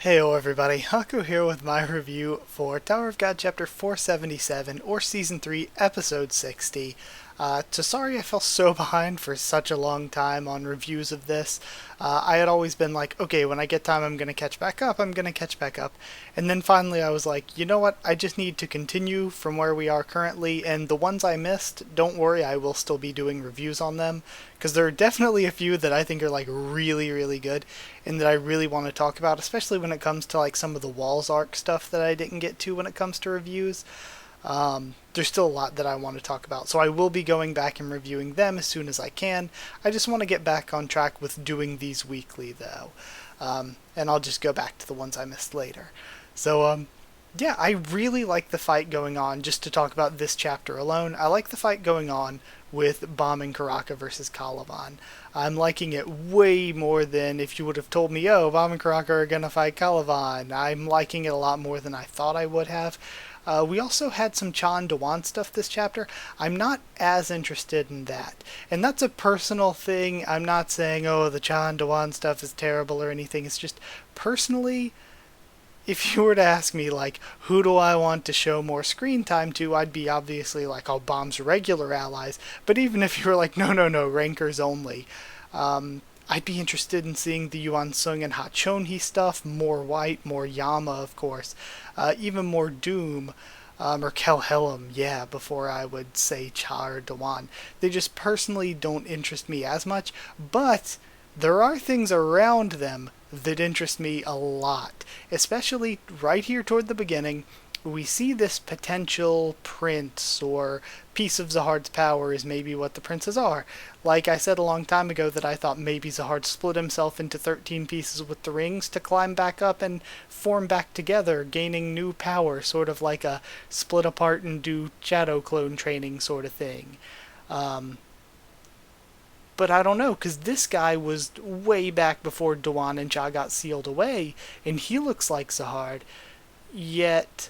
Heyo everybody, Haku here with my review for Tower of God Chapter 477, or Season 3, Episode 60. Sorry I fell so behind for such a long time on reviews of this. I had always been like, okay, when I get time I'm gonna catch back up, and then finally I was like, you know what, I just need to continue from where we are currently, and the ones I missed, don't worry, I will still be doing reviews on them, because there are definitely a few that I think are like really, really good, and that I really want to talk about, especially when it comes to like some of the Walls arc stuff that I didn't get to when it comes to reviews. There's still a lot that I want to talk about, so I will be going back and reviewing them as soon as I can. I just want to get back on track with doing these weekly, though, and I'll just go back to the ones I missed later. Yeah, I really like the fight going on, just to talk about this chapter alone. I like the fight going on with Baam and Karaka versus Kallavan. I'm liking it way more than if you would have told me, oh, Baam and Karaka are gonna fight Kallavan. I'm liking it a lot more than I thought I would have. We also had some Cha and Dewan stuff this chapter. I'm not as interested in that. And that's a personal thing. I'm not saying, oh, the Cha and Dewan stuff is terrible or anything. It's just, personally, if you were to ask me, like, who do I want to show more screen time to, I'd be obviously like, all Baam's regular allies. But even if you were like, no, rankers only, I'd be interested in seeing the Yuan Sung and Hachonhi stuff, more White, more Yama, of course, even more Doom, or Kelhelm, yeah, before I would say Cha or Dewan. They just personally don't interest me as much, but there are things around them that interest me a lot, especially right here toward the beginning. We see this potential prince, or piece of Zahard's power is maybe what the princes are. Like I said a long time ago that I thought maybe Zahard split himself into 13 pieces with the rings to climb back up and form back together, gaining new power, sort of like a split apart and do shadow clone training sort of thing. But I don't know, because this guy was way back before Dewan and Cha got sealed away, and he looks like Zahard, yet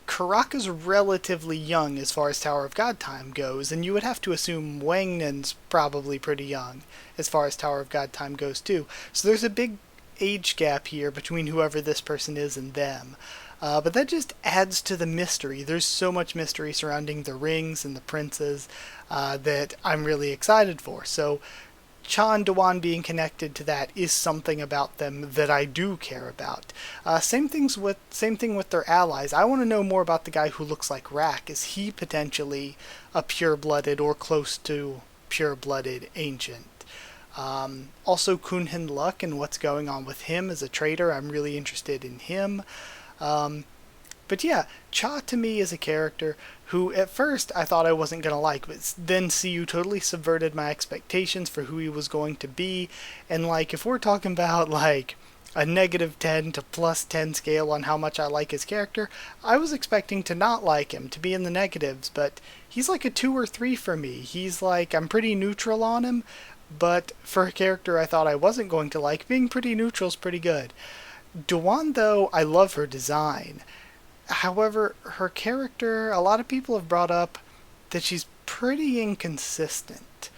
Karaka's relatively young as far as Tower of God time goes, and you would have to assume Wangnen's probably pretty young as far as Tower of God time goes too. So there's a big age gap here between whoever this person is and them. But that just adds to the mystery. There's so much mystery surrounding the rings and the princes that I'm really excited for. So Cha and Dewan being connected to that is something about them that I do care about. Same thing with their allies. I want to know more about the guy who looks like Rak. Is he potentially a pure-blooded or close to pure-blooded ancient? Also Kunhin Luck and what's going on with him as a trader. I'm really interested in him. But yeah, Cha to me is a character who at first I thought I wasn't going to like, but then CU totally subverted my expectations for who he was going to be. And like, if we're talking about like a -10 to +10 scale on how much I like his character, I was expecting to not like him, to be in the negatives, but he's like a 2 or 3 for me. He's like, I'm pretty neutral on him, but for a character I thought I wasn't going to like, being pretty neutral is pretty good. Dewan, though, I love her design. However, her character, a lot of people have brought up that she's pretty inconsistent.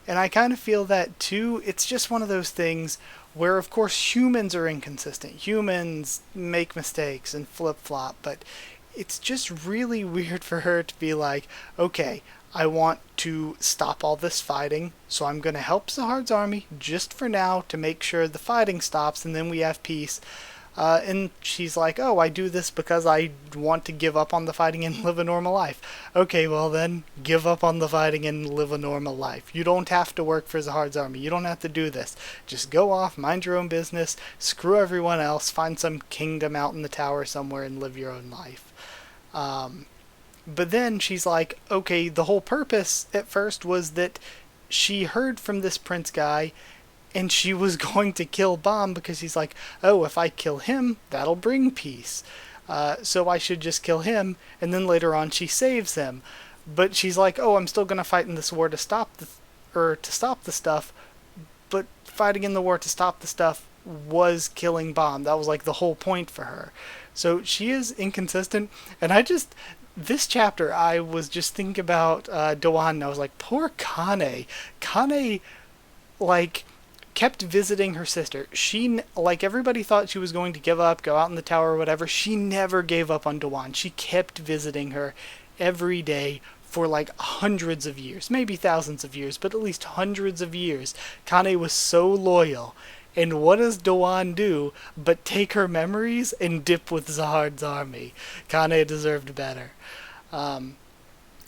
And I kind of feel that too. It's just one of those things where, of course, humans are inconsistent. Humans make mistakes and flip-flop, but it's just really weird for her to be like, okay, I want to stop all this fighting, so I'm going to help Zahard's army just for now to make sure the fighting stops and then we have peace. And she's like, oh, I do this because I want to give up on the fighting and live a normal life. Okay, well then, give up on the fighting and live a normal life. You don't have to work for Zahard's army. You don't have to do this. Just go off, mind your own business, screw everyone else, find some kingdom out in the tower somewhere and live your own life. But then she's like, okay, the whole purpose at first was that she heard from this prince guy and she was going to kill Baam because he's like, oh, if I kill him, that'll bring peace. So I should just kill him, and then later on she saves him. But she's like, oh, I'm still going to fight in this war to stop the stuff, but fighting in the war to stop the stuff was killing Baam. That was like the whole point for her. So she is inconsistent, and this chapter, I was just thinking about Dewan, and I was like, poor Kane. Kane, like, kept visiting her sister. She, like everybody thought she was going to give up, go out in the tower or whatever, she never gave up on Dawan. She kept visiting her every day for like hundreds of years, maybe thousands of years, but at least hundreds of years. Kane was so loyal. And what does Dawan do but take her memories and dip with Zahard's army? Kane deserved better.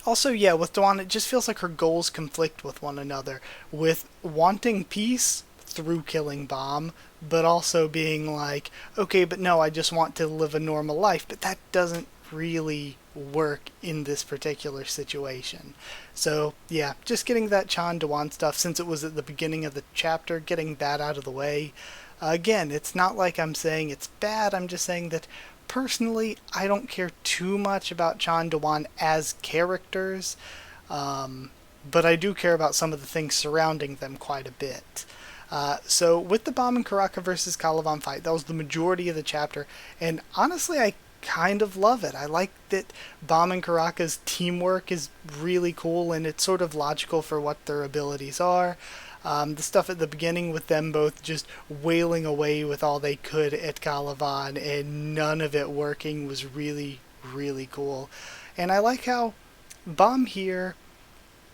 Also, yeah, with Dawan, it just feels like her goals conflict with one another, with wanting peace through killing Baam, but also being like, okay, but no, I just want to live a normal life, but that doesn't really work in this particular situation. So, yeah, just getting that Chan Dawan stuff, since it was at the beginning of the chapter, getting that out of the way. Again, it's not like I'm saying it's bad, I'm just saying that personally, I don't care too much about Chan Dawan as characters, but I do care about some of the things surrounding them quite a bit. So with the Baam and Karaka versus Kallavan fight, that was the majority of the chapter, and honestly, I kind of love it. I like that Baam and Karaka's teamwork is really cool, and it's sort of logical for what their abilities are. The stuff at the beginning with them both just wailing away with all they could at Kallavan and none of it working was really, really cool. And I like how Baam here,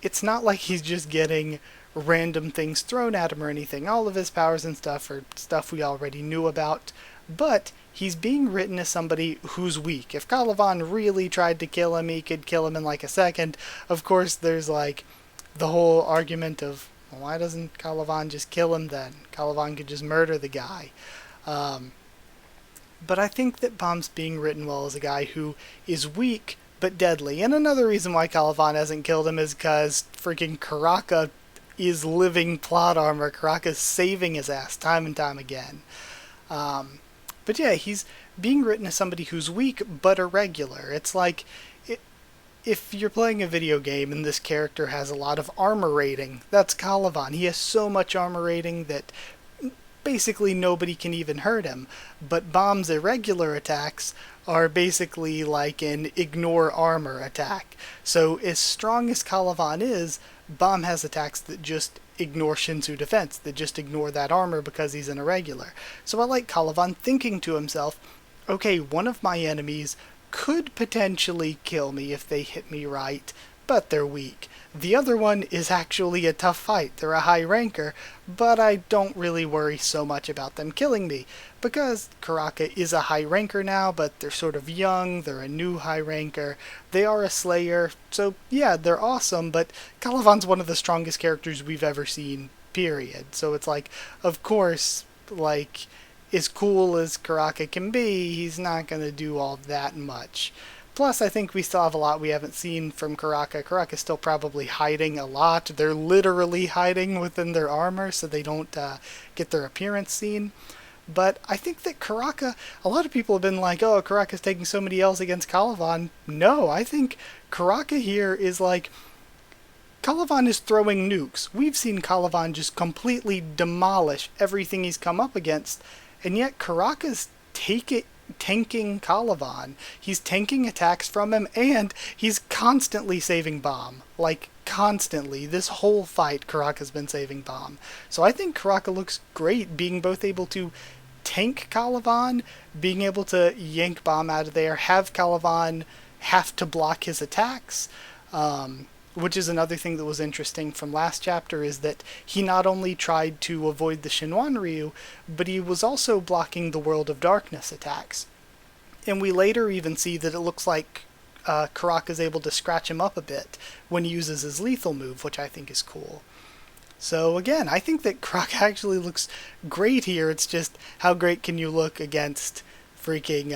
it's not like he's just getting random things thrown at him or anything. All of his powers and stuff are stuff we already knew about, but he's being written as somebody who's weak. If Kallavan really tried to kill him, he could kill him in like a second. Of course, there's like the whole argument of, well, why doesn't Kallavan just kill him then? Kallavan could just murder the guy. But I think that Baam's being written well as a guy who is weak but deadly. And another reason why Kallavan hasn't killed him is because freaking Karaka is living plot armor. Karaka's saving his ass time and time again. But yeah, he's being written as somebody who's weak but irregular. It's like, if you're playing a video game and this character has a lot of armor rating, that's Kallavan. He has so much armor rating that basically nobody can even hurt him. But Baam's irregular attacks are basically like an ignore armor attack. So as strong as Kallavan is, Baam has attacks that just ignore Shinsu defense, that just ignore that armor because he's an irregular. So I like Kallavan thinking to himself, okay, one of my enemies could potentially kill me if they hit me right, but they're weak. The other one is actually a tough fight. They're a high ranker, but I don't really worry so much about them killing me, because Karaka is a high ranker now, but they're sort of young, they're a new high ranker, they are a slayer, so yeah, they're awesome, but Kallavan's one of the strongest characters we've ever seen, period. So it's like, of course, like, as cool as Karaka can be, he's not going to do all that much. Plus, I think we still have a lot we haven't seen from Karaka. Karaka's still probably hiding a lot. They're literally hiding within their armor so they don't get their appearance seen. But I think that Karaka, a lot of people have been like, oh, Karaka's taking so many L's against Kallavan. No, I think Karaka here is like, Kallavan is throwing nukes. We've seen Kallavan just completely demolish everything he's come up against. And yet Karaka's tanking Kallavan. He's tanking attacks from him, and he's constantly saving Baam. Like, constantly. This whole fight, Karaka's been saving Baam. So I think Karaka looks great, being both able to tank Kallavan, being able to yank Baam out of there, have Kallavan have to block his attacks, which is another thing that was interesting from last chapter, is that he not only tried to avoid the Shinwan Ryu, but he was also blocking the World of Darkness attacks. And we later even see that it looks like Karaka is able to scratch him up a bit when he uses his lethal move, which I think is cool. So again, I think that Karaka actually looks great here. It's just, how great can you look against freaking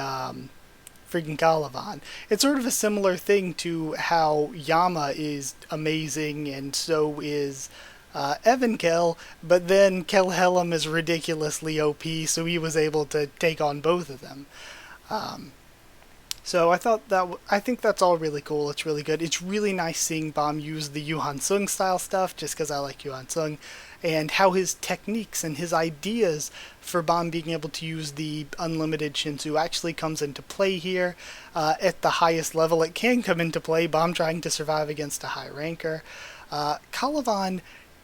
Kallavan? It's sort of a similar thing to how Yama is amazing and so is Evankel, but then Kelhelm is ridiculously OP, so he was able to take on both of them. So I think that's all really cool. It's really good. It's really nice seeing Baam use the Yu Han-sung style stuff, just because I like Yu Han-sung, and how his techniques and his ideas for Baam being able to use the unlimited Shinsu actually comes into play here. At the highest level it can come into play, Baam trying to survive against a high ranker. Kallavan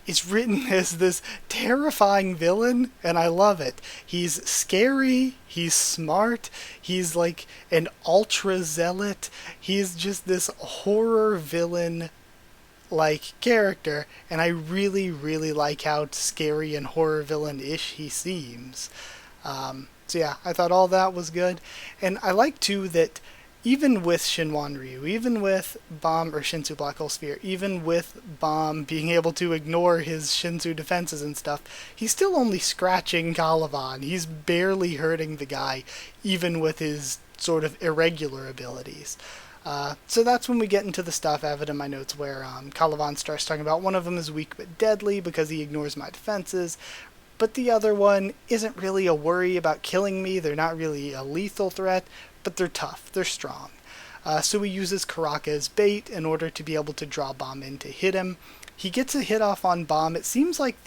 is written as this terrifying villain, and I love it. He's scary, he's smart, he's like an ultra zealot, he's just this horror villain like character, and I really, really like how scary and horror villain-ish he seems. So yeah, I thought all that was good, and I like too that even with Shinwan Ryu, even with Baam or Shinsu Black Hole Sphere, even with Baam being able to ignore his Shinsu defenses and stuff, he's still only scratching Kallavan. He's barely hurting the guy, even with his sort of irregular abilities. So that's when we get into the stuff I have it in my notes where Kallavan starts talking about one of them is weak but deadly because he ignores my defenses, but the other one isn't really a worry about killing me. They're not really a lethal threat, but they're tough, they're strong. So he uses Karaka as bait in order to be able to draw Baam in to hit him. He gets a hit off on Baam. It seems like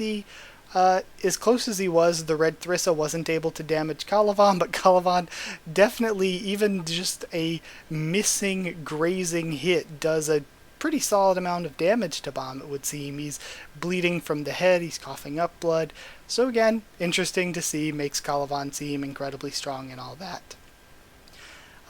as close as he was, the Red Thrissa wasn't able to damage Kallavan, but Kallavan definitely, even just a missing grazing hit, does a pretty solid amount of damage to Baam, it would seem. He's bleeding from the head, he's coughing up blood. So again, interesting to see, makes Kallavan seem incredibly strong and all that.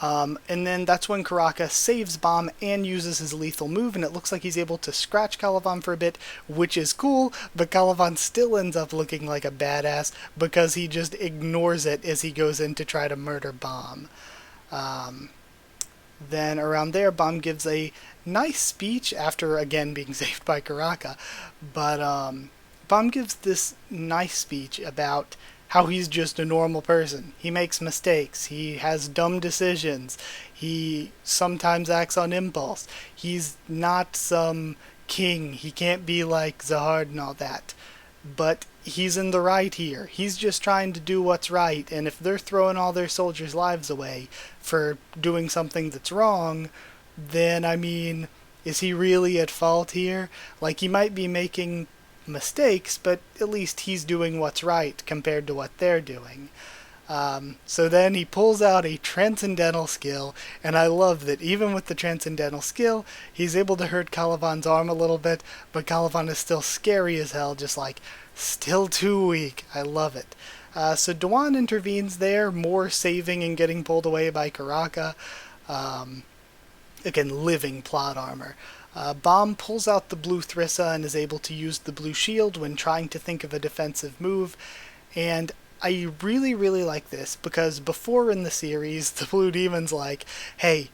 And then that's when Karaka saves Baam and uses his lethal move, and it looks like he's able to scratch Kallavan for a bit, which is cool, but Kallavan still ends up looking like a badass because he just ignores it as he goes in to try to murder Baam. Then around there, Baam gives a nice speech after again being saved by Karaka, but Baam gives this nice speech about how he's just a normal person. He makes mistakes. He has dumb decisions. He sometimes acts on impulse. He's not some king. He can't be like Zahard and all that. But he's in the right here. He's just trying to do what's right, and if they're throwing all their soldiers' lives away for doing something that's wrong, then, I mean, is he really at fault here? Like, he might be making mistakes, but at least he's doing what's right compared to what they're doing. So then he pulls out a transcendental skill, and I love that even with the transcendental skill, he's able to hurt Kallavan's arm a little bit, but Kallavan is still scary as hell, just like, still too weak. I love it. So Dewan intervenes there, more saving and getting pulled away by Karaka. Again, living plot armor. Baam pulls out the blue Thrissa and is able to use the blue shield when trying to think of a defensive move, and I really, really like this because before in the series, the Blue Demon's like, hey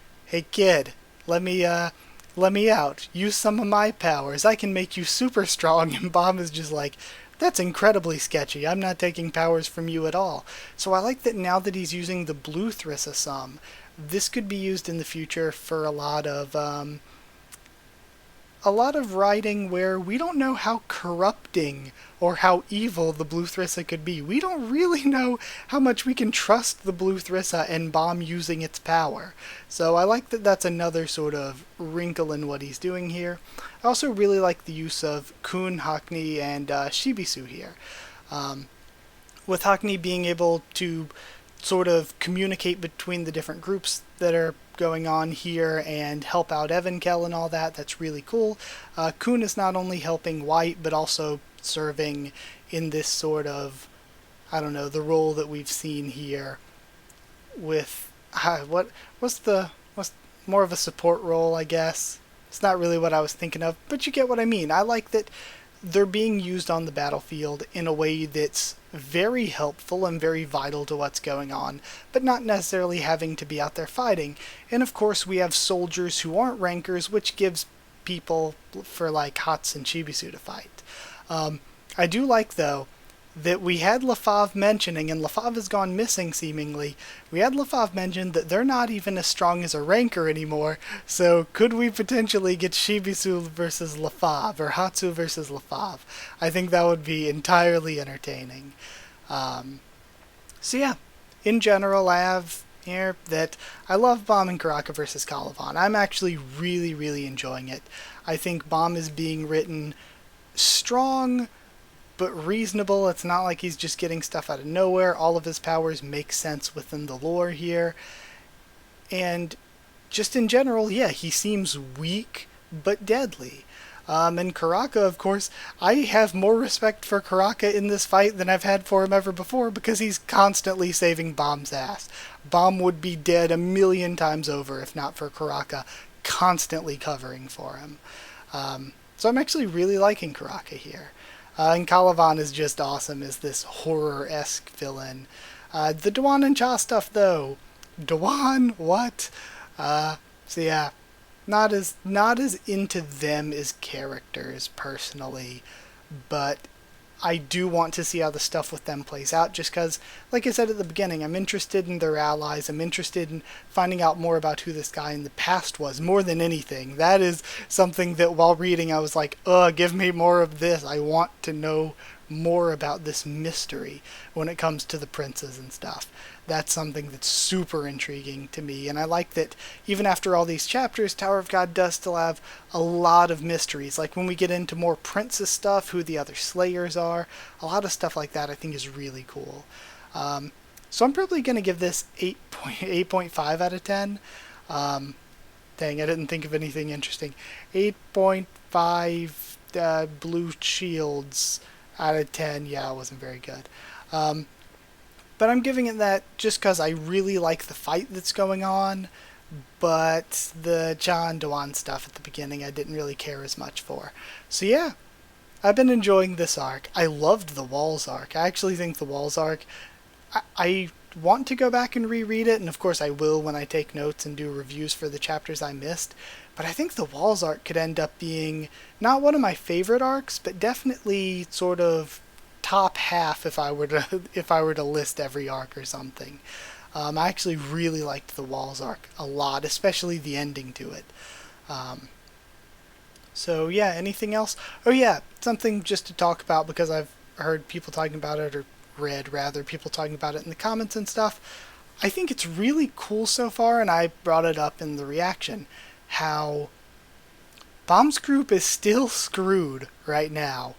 kid, let me out, use some of my powers, I can make you super strong, and Baam is just like, that's incredibly sketchy, I'm not taking powers from you at all. So I like that now that he's using the blue Thrissa some, this could be used in the future for a lot of writing where we don't know how corrupting or how evil the Blue Thrissa could be. We don't really know how much we can trust the Blue Thrissa and Baam using its power. So I like that that's another sort of wrinkle in what he's doing here. I also really like the use of Kun, Haku, and Shibisu here. With Haku being able to sort of communicate between the different groups that are going on here and help out Evankel and all that, that's really cool. Kun is not only helping White, but also serving in this sort of, I don't know, the role that we've seen here with, what's more of a support role, I guess. It's not really what I was thinking of, but you get what I mean. I like that they're being used on the battlefield in a way that's very helpful and very vital to what's going on, but not necessarily having to be out there fighting. And of course we have soldiers who aren't rankers, which gives people for like Hats and Shibisu to fight. I do like, though, that we had Lefav mentioning, and Lefav has gone missing seemingly, we had Lefav mention that they're not even as strong as a ranker anymore, so could we potentially get Shibisu versus Lefav, or Hatsu versus Lefav? I think that would be entirely entertaining. So yeah, in general I have here that I love Baam and Karaka versus Kallavan. I'm actually really, really enjoying it. I think Baam is being written strong, but reasonable. It's not like he's just getting stuff out of nowhere. All of his powers make sense within the lore here. And just in general, yeah, he seems weak, but deadly. And Karaka, of course, I have more respect for Karaka in this fight than I've had for him ever before because he's constantly saving Baam's ass. Baam would be dead a million times over if not for Karaka constantly covering for him. So I'm actually really liking Karaka here. And Kallavan is just awesome as this horror-esque villain. The Dewan and Cha stuff, though. Dewan? What? So yeah, not as into them as characters personally, but I do want to see how the stuff with them plays out just because, like I said at the beginning, I'm interested in their allies. I'm interested in finding out more about who this guy in the past was, more than anything. That is something that while reading I was like, give me more of this. I want to know more about this mystery when it comes to the princes and stuff. That's something that's super intriguing to me, and I like that even after all these chapters, Tower of God does still have a lot of mysteries. Like when we get into more princess stuff, who the other slayers are, a lot of stuff like that I think is really cool. So I'm probably going to give this 8.5 out of 10. Dang, I didn't think of anything interesting. 8.5 blue shields out of 10. Yeah, it wasn't very good. But I'm giving it that just because I really like the fight that's going on, but the John Dewan stuff at the beginning I didn't really care as much for. So yeah, I've been enjoying this arc. I loved the Walls arc. I actually think the Walls arc, I want to go back and reread it, and of course I will when I take notes and do reviews for the chapters I missed, but I think the Walls arc could end up being not one of my favorite arcs, but definitely sort of top half if I were to list every arc or something. I actually really liked the Walls arc a lot, especially the ending to it. So yeah, anything else? Oh yeah, something just to talk about because I've heard people talking about it, or read rather people talking about it in the comments and stuff. I think it's really cool so far, and I brought it up in the reaction, how Baam's group is still screwed right now.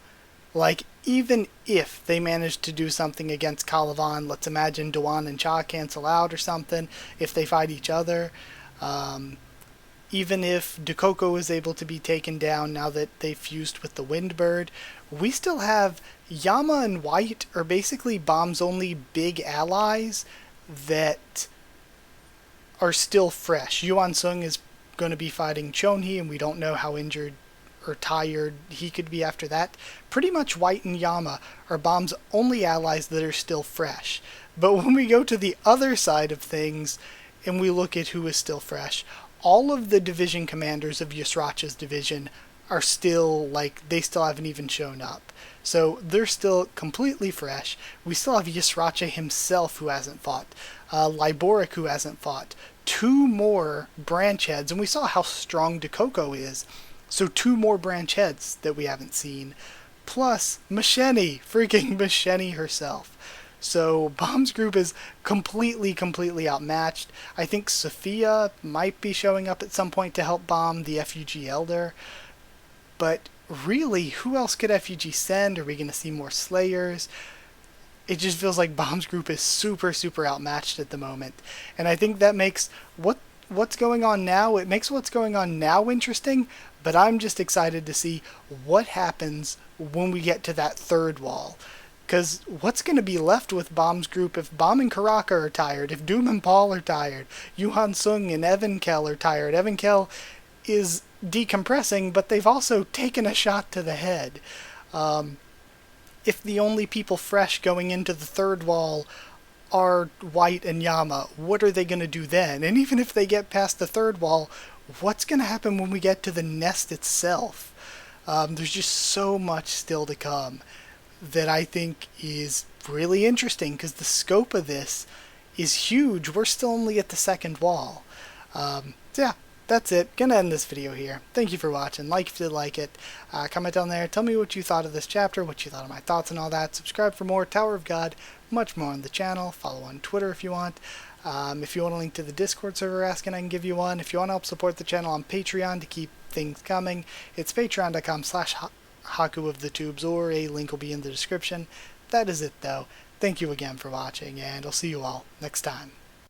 Like, even if they manage to do something against Kallavan, let's imagine Dewan and Cha cancel out or something, if they fight each other, even if Dukoko is able to be taken down now that they've fused with the Windbird, we still have Yama and White are basically Baam's only big allies that are still fresh. Yuan Sung is going to be fighting Chonhee, and we don't know how injured or tired he could be after that. Pretty much White and Yama are Baam's only allies that are still fresh. But when we go to the other side of things and we look at who is still fresh, all of the division commanders of Yusracha's division are still, like, they still haven't even shown up. So they're still completely fresh. We still have Yusracha himself who hasn't fought, Liboric who hasn't fought, 2 more branch heads, and we saw how strong Dukoko is. So 2 more branch heads that we haven't seen, plus Masheni, freaking Masheni herself. So Baam's group is completely outmatched. I think Sophia might be showing up at some point to help Baam, the FUG Elder. But really, who else could FUG send? Are we going to see more Slayers? It just feels like Baam's group is super outmatched at the moment. And I think that makes what's going on now, it makes what's going on now interesting, but I'm just excited to see what happens when we get to that third wall. Because what's going to be left with Baam's group if Baam and Karaka are tired, if Doom and Paul are tired, Yuhan Sung and Evankel are tired. Evankel is decompressing, but they've also taken a shot to the head. If the only people fresh going into the third wall are White and Yama, what are they going to do then? And even if they get past the third wall, what's going to happen when we get to the nest itself? There's just so much still to come that I think is really interesting because the scope of this is huge. We're still only at the second wall. So yeah, that's it. Gonna end this video here. Thank you for watching. Like if you did like it. Comment down there. Tell me what you thought of this chapter, what you thought of my thoughts and all that. Subscribe for more Tower of God, much more on the channel. Follow on Twitter if you want. If you want a link to the Discord server asking, I can give you one. If you want to help support the channel on Patreon to keep things coming, it's patreon.com/Haku of the Tubes, or a link will be in the description. That is it though. Thank you again for watching, and I'll see you all next time.